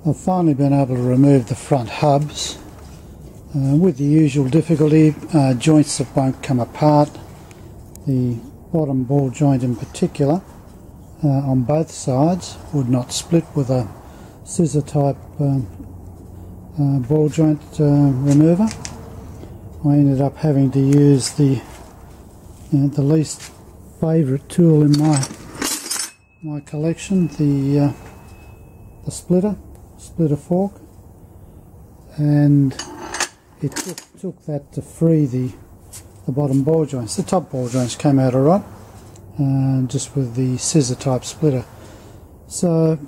I've finally been able to remove the front hubs with the usual difficulty, joints that won't come apart. The bottom ball joint in particular on both sides would not split with a scissor type ball joint remover. I ended up having to use the least favourite tool in my collection, the splitter fork, and it took that to free the bottom ball joints. The top ball joints came out alright, just with the scissor type splitter. So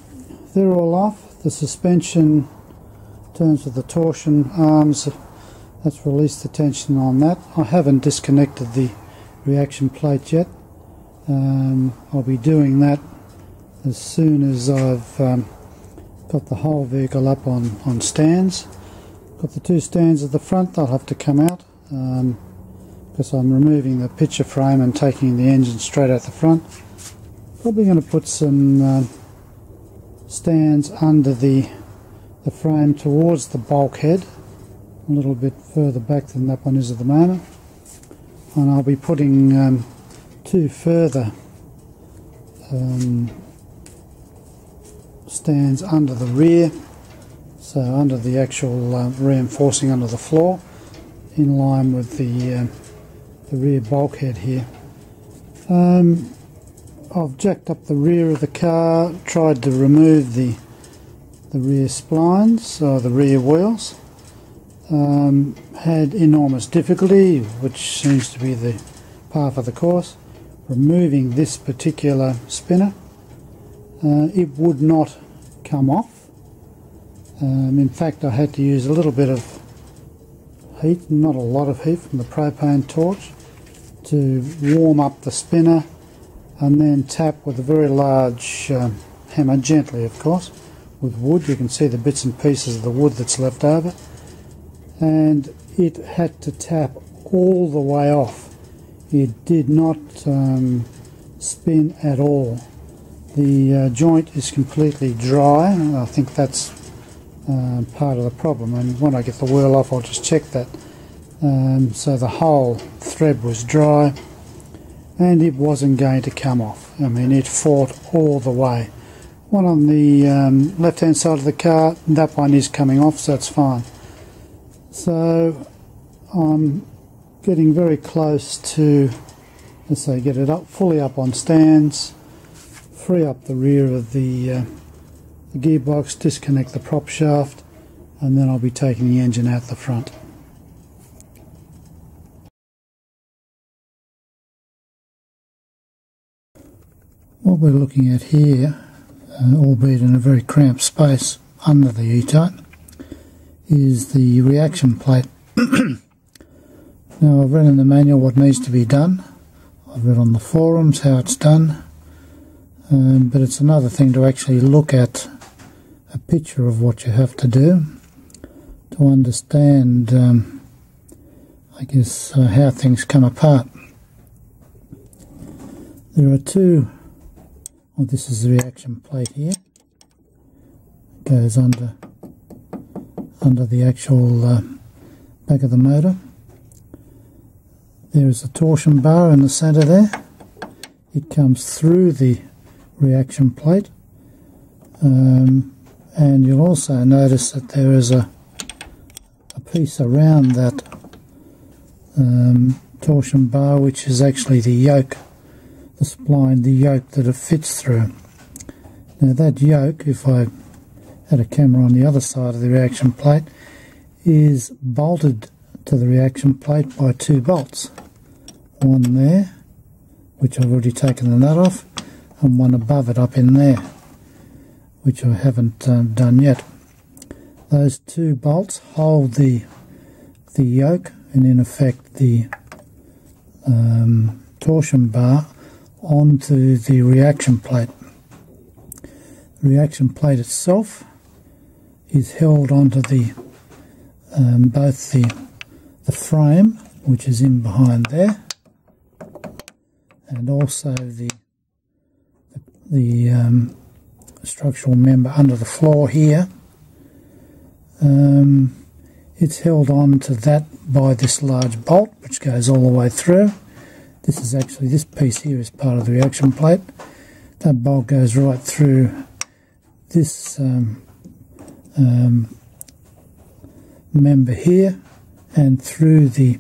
they're all off. The suspension, in terms of the torsion arms, that's released the tension on that. I haven't disconnected the reaction plate yet. I'll be doing that as soon as I've got the whole vehicle up on stands. Got the two stands at the front, they'll have to come out because I'm removing the picture frame and taking the engine straight out the front. Probably going to put some stands under the frame towards the bulkhead, a little bit further back than that one is at the moment, and I'll be putting two further stands under the rear, so under the actual reinforcing under the floor, in line with the rear bulkhead here. I've jacked up the rear of the car, tried to remove the rear splines, or the rear wheels. Had enormous difficulty, which seems to be the par for the course, removing this particular spinner. It would not come off. In fact, I had to use a little bit of heat, not a lot of heat, from the propane torch to warm up the spinner, and then tap with a very large hammer, gently of course, with wood. You can see the bits and pieces of the wood that's left over, and it had to tap all the way off. It did not spin at all. The joint is completely dry, and I think that's part of the problem, and when I get the wheel off I'll just check that. So the whole thread was dry and it wasn't going to come off. I mean, it fought all the way. One on the left hand side of the car, that one is coming off, so it's fine. So I'm getting very close to, let's say, get it up fully up on stands, free up the rear of the gearbox, disconnect the prop shaft, and then I'll be taking the engine out the front. What we're looking at here, albeit in a very cramped space under the E Type, is the reaction plate. Now, I've read in the manual what needs to be done. I've read on the forums how it's done, but it's another thing to actually look at a picture of what you have to do to understand, I guess, how things come apart. There are two. Well, this is the reaction plate here. It goes under the actual back of the motor. There is a torsion bar in the centre there. It comes through the reaction plate, and you'll also notice that there is a piece around that torsion bar, which is actually the yoke, the spline, the yoke that it fits through. Now that yoke, if I had a camera on the other side of the reaction plate, is bolted to the reaction plate by two bolts. One there, which I've already taken the nut off, and one above it up in there, which I haven't done yet. Those two bolts hold the yoke and in effect the torsion bar onto the reaction plate. The reaction plate itself is held onto the both the frame, which is in behind there, and also the structural member under the floor here, It's held on to that by this large bolt which goes all the way through. This is actually, this piece here is part of the reaction plate. That bolt goes right through this member here and through the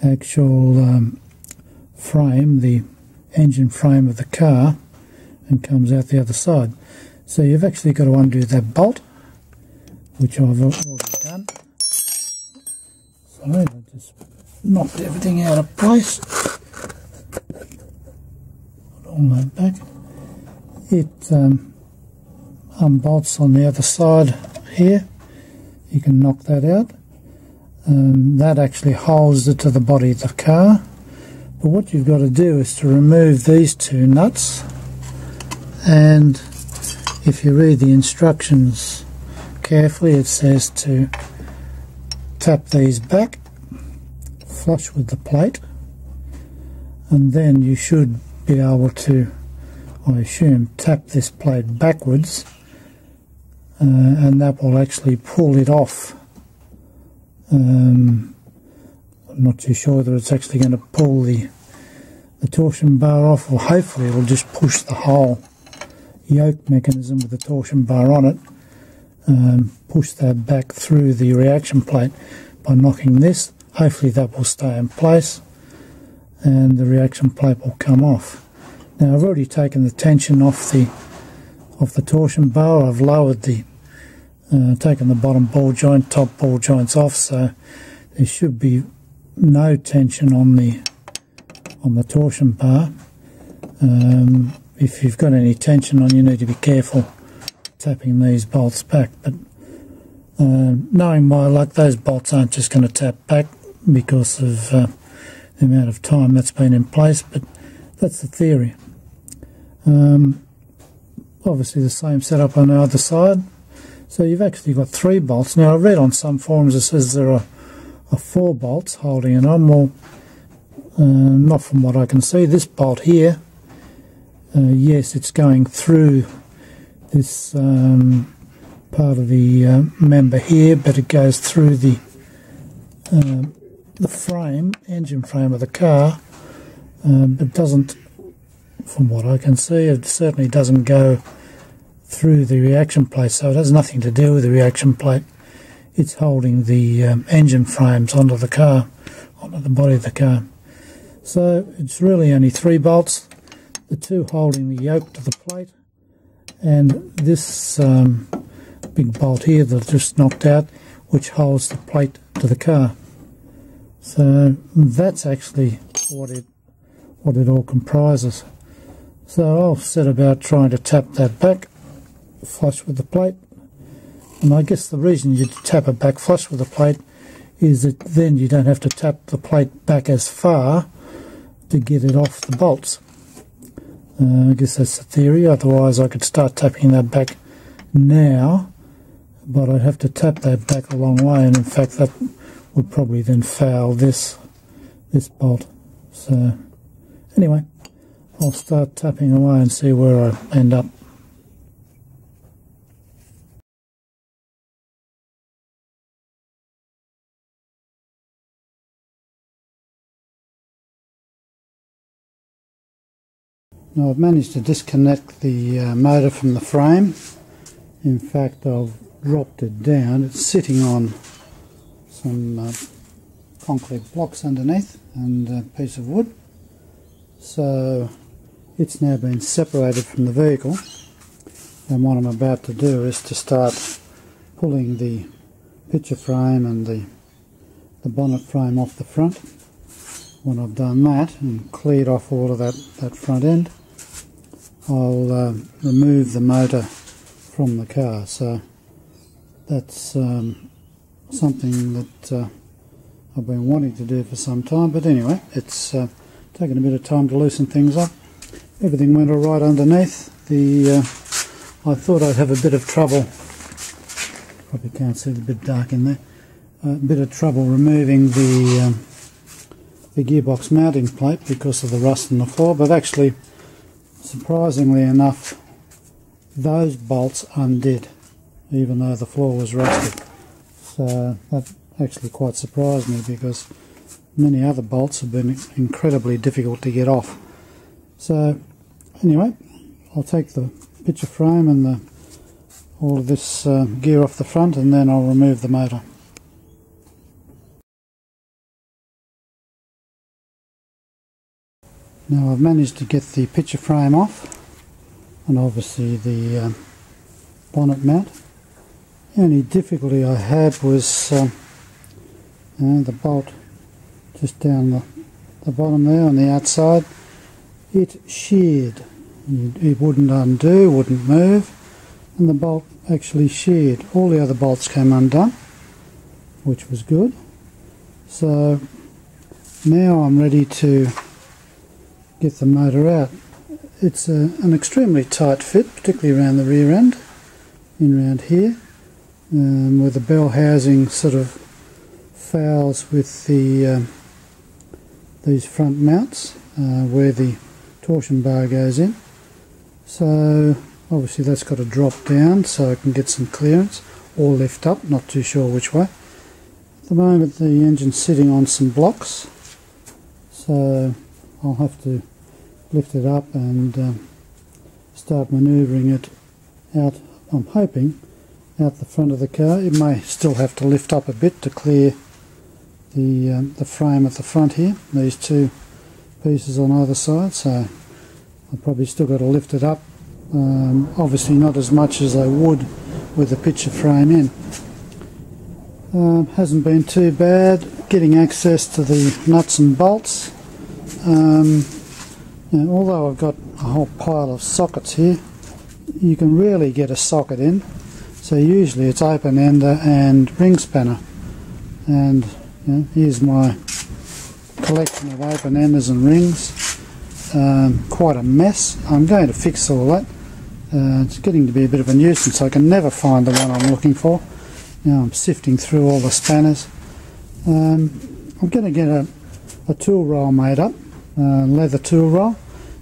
actual frame, the engine frame of the car, and comes out the other side. So you've actually got to undo that bolt, which I've already done. Sorry, I just knocked everything out of place. Put all that back. It unbolts on the other side here. You can knock that out. That actually holds it to the body of the car. But what you've got to do is to remove these two nuts, and if you read the instructions carefully, it says to tap these back flush with the plate, and then you should be able to, I assume, tap this plate backwards, and that will actually pull it off. I'm not too sure whether it's actually going to pull the torsion bar off, or hopefully it will just push the whole yoke mechanism with the torsion bar on it, push that back through the reaction plate by knocking this. Hopefully that will stay in place and the reaction plate will come off. Now I've already taken the tension off the torsion bar. I've lowered the taken the bottom ball joint, top ball joints off, so there should be no tension on the torsion bar. If you've got any tension on, you need to be careful tapping these bolts back. But knowing my luck, those bolts aren't just going to tap back because of the amount of time that's been in place, but that's the theory. Obviously the same setup on the other side. So you've actually got 3 bolts. Now I read on some forums it says there are 4 bolts holding it on. Well, not from what I can see. This bolt here, yes, it's going through this part of the member here, but it goes through the frame, engine frame of the car, but doesn't, from what I can see, it certainly doesn't go through the reaction plate, so it has nothing to do with the reaction plate. It's holding the engine frames onto the car, onto the body of the car. So it's really only 3 bolts, the 2 holding the yoke to the plate, and this big bolt here that I just knocked out, which holds the plate to the car. So that's actually what it all comprises. So I'll set about trying to tap that back flush with the plate, and I guess the reason you tap it back flush with the plate is that then you don't have to tap the plate back as far to get it off the bolts. I guess that's the theory. Otherwise I could start tapping that back now, but I'd have to tap that back a long way, and in fact that would probably then foul this bolt. So anyway, I'll start tapping away and see where I end up. Now I've managed to disconnect the motor from the frame. In fact, I've dropped it down. It's sitting on some concrete blocks underneath and a piece of wood. So it's now been separated from the vehicle, and what I'm about to do is to start pulling the picture frame and the bonnet frame off the front. When I've done that and cleared off all of that front end, I'll remove the motor from the car. So that's something that I've been wanting to do for some time, but anyway, it's taken a bit of time to loosen things up. Everything went alright underneath. I thought I'd have a bit of trouble, probably can't see, it's a bit dark in there, a bit of trouble removing the gearbox mounting plate because of the rust in the floor, but actually, surprisingly enough, those bolts undid, even though the floor was rusted. So that actually quite surprised me, because many other bolts have been incredibly difficult to get off. So anyway, I'll take the picture frame and all of this gear off the front, and then I'll remove the motor. Now I've managed to get the picture frame off, and obviously the bonnet mount. The only difficulty I had was the bolt just down the bottom there on the outside. It sheared. It wouldn't undo, wouldn't move, and the bolt actually sheared. All the other bolts came undone, which was good. So now I'm ready to get the motor out. It's an extremely tight fit, particularly around the rear end, in around here, where the bell housing sort of fouls with the these front mounts, where the torsion bar goes in. So obviously that's got to drop down so I can get some clearance, or lift up, not too sure which way. At the moment the engine's sitting on some blocks, so I'll have to lift it up and start manoeuvring it out, I'm hoping, out the front of the car. It may still have to lift up a bit to clear the frame at the front here, these two pieces on either side, so I've probably still got to lift it up. Obviously not as much as I would with the picture frame in. Hasn't been too bad getting access to the nuts and bolts. Although I've got a whole pile of sockets here, you can rarely get a socket in, so usually it's open ender and ring spanner. And here's my collection of open enders and rings. Quite a mess. I'm going to fix all that. It's getting to be a bit of a nuisance. I can never find the one I'm looking for. Now I'm sifting through all the spanners. I'm going to get a tool roll made up, leather tool roll,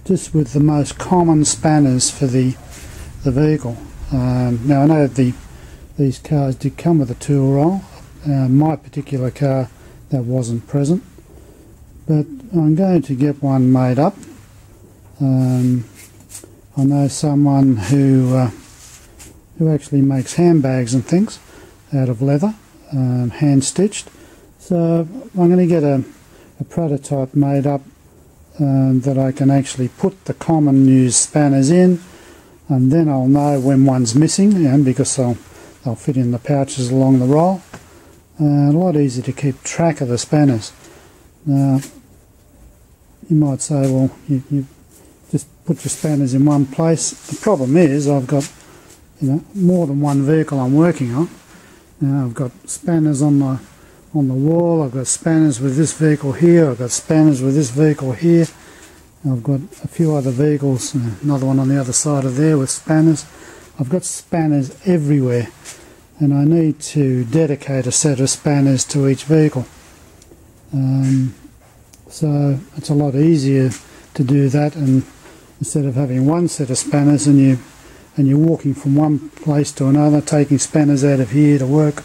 just with the most common spanners for the vehicle. Now I know these cars did come with a tool roll. My particular car, that wasn't present, but I'm going to get one made up. I know someone who actually makes handbags and things out of leather, hand stitched. So I'm going to get a prototype made up that I can actually put the common used spanners in, and then I'll know when one's missing, because they'll fit in the pouches along the roll. A lot easier to keep track of the spanners. Now you might say, well, you just put your spanners in one place. The problem is I've got more than one vehicle I'm working on. I've got spanners on the wall, I've got spanners with this vehicle here, I've got spanners with this vehicle here, I've got a few other vehicles, another one on the other side of there with spanners. I've got spanners everywhere, and I need to dedicate a set of spanners to each vehicle. So it's a lot easier to do that, and instead of having one set of spanners and you're walking from one place to another, taking spanners out of here to work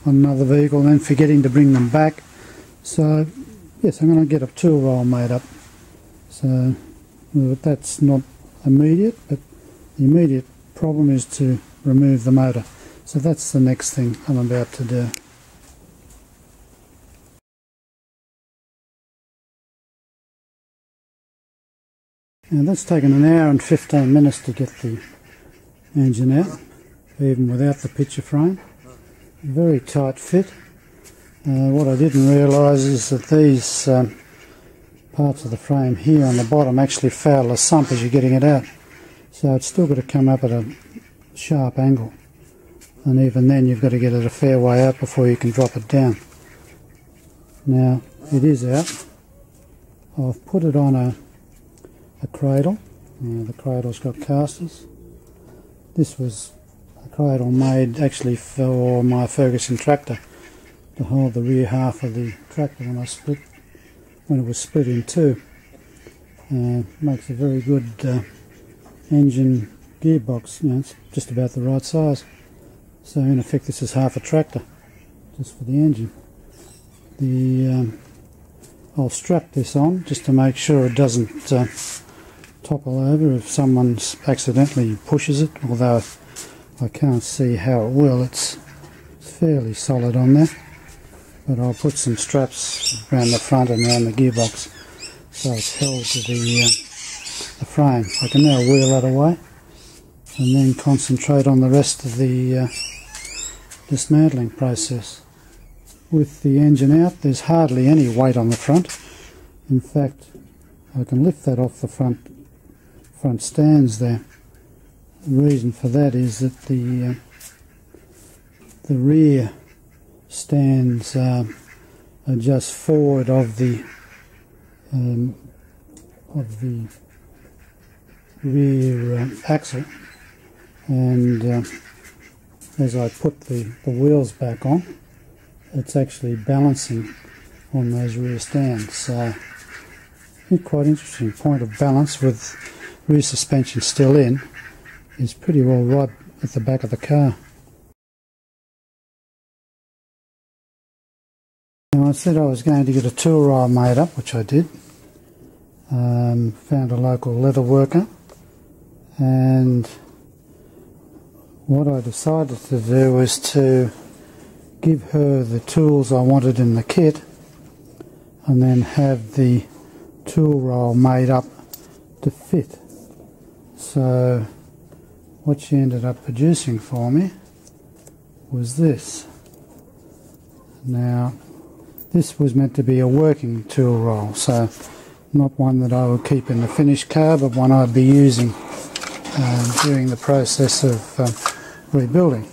on another vehicle and then forgetting to bring them back. So yes, I'm going to get a tool roll made up. So that's not immediate, but the immediate problem is to remove the motor. So that's the next thing I'm about to do. Now that's taken an hour and 15 minutes to get the engine out, even without the picture frame. Very tight fit. What I didn't realise is that these parts of the frame here on the bottom actually foul the sump as you're getting it out. So it's still got to come up at a sharp angle. And even then you've got to get it a fair way out before you can drop it down. Now it is out. I've put it on a cradle. The cradle's got casters. This was a cradle made actually for my Ferguson tractor to hold the rear half of the tractor when it was split in two. Makes a very good engine gearbox. It's just about the right size. So in effect this is half a tractor, just for the engine. I'll strap this on just to make sure it doesn't topple over if someone accidentally pushes it, although I can't see how it will. It's fairly solid on there, but I'll put some straps around the front and around the gearbox so it's held to the frame. I can now wheel that away and then concentrate on the rest of the dismantling process. With the engine out, there's hardly any weight on the front. In fact, I can lift that off the front stands there. The reason for that is that the rear stands are just forward of the rear axle, and as I put the wheels back on, it's actually balancing on those rear stands. So quite interesting. Point of balance with rear suspension still in is pretty well right at the back of the car. Now, I said I was going to get a tool rail made up, which I did. Found a local leather worker, and what I decided to do was to give her the tools I wanted in the kit and then have the tool roll made up to fit. So what she ended up producing for me was this. Now, this was meant to be a working tool roll, so not one that I would keep in the finished car, but one I'd be using during the process of rebuilding.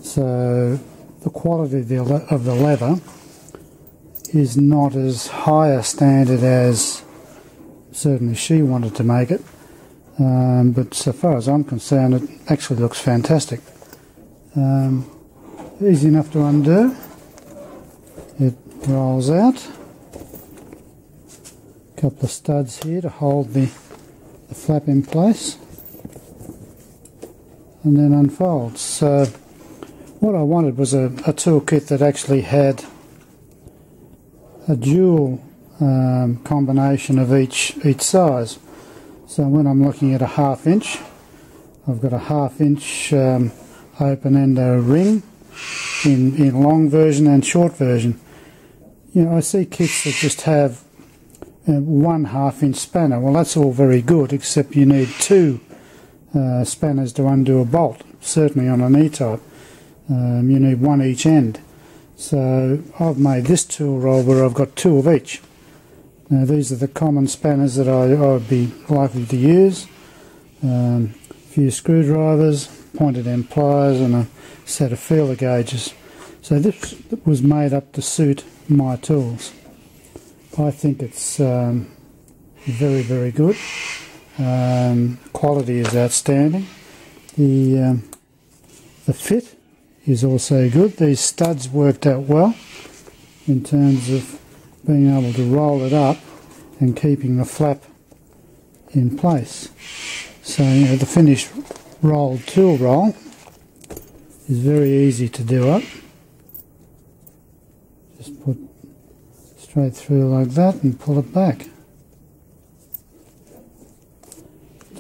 So the quality of the leather is not as high a standard as certainly she wanted to make it, but so far as I'm concerned, it actually looks fantastic. Easy enough to undo. It rolls out. A couple of studs here to hold the flap in place, and then unfolds. So what I wanted was a toolkit that actually had a dual combination of each size. So when I'm looking at a 1/2 inch, I've got a 1/2 inch open-ender ring in long version and short version. You know, I see kits that just have 1/2 inch spanner. Well, that's all very good, except you need 2 spanners to undo a bolt. Certainly on an E Type, you need 1 each end. So I've made this tool roll where I've got 2 of each. Now these are the common spanners that I would be likely to use. A few screwdrivers, pointed end pliers, and a set of feeler gauges. So this was made up to suit my tools. I think it's very, very good. Quality is outstanding. The fit is also good. These studs worked out well in terms of being able to roll it up and keeping the flap in place. So, you know, the finished rolled tool roll is very easy to do up. Just put straight through like that and pull it back.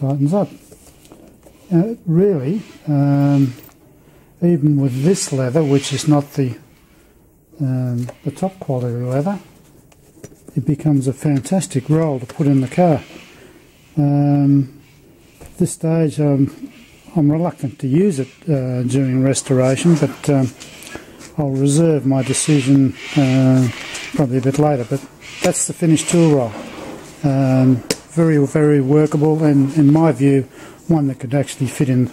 Tightens up. Really, even with this leather, which is not the top quality leather, it becomes a fantastic roll to put in the car. At this stage, I'm reluctant to use it during restoration, but I'll reserve my decision probably a bit later. But that's the finished tool roll. Very, very workable, and in my view, one that could actually fit in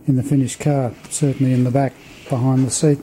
the finished car, certainly in the back behind the seat.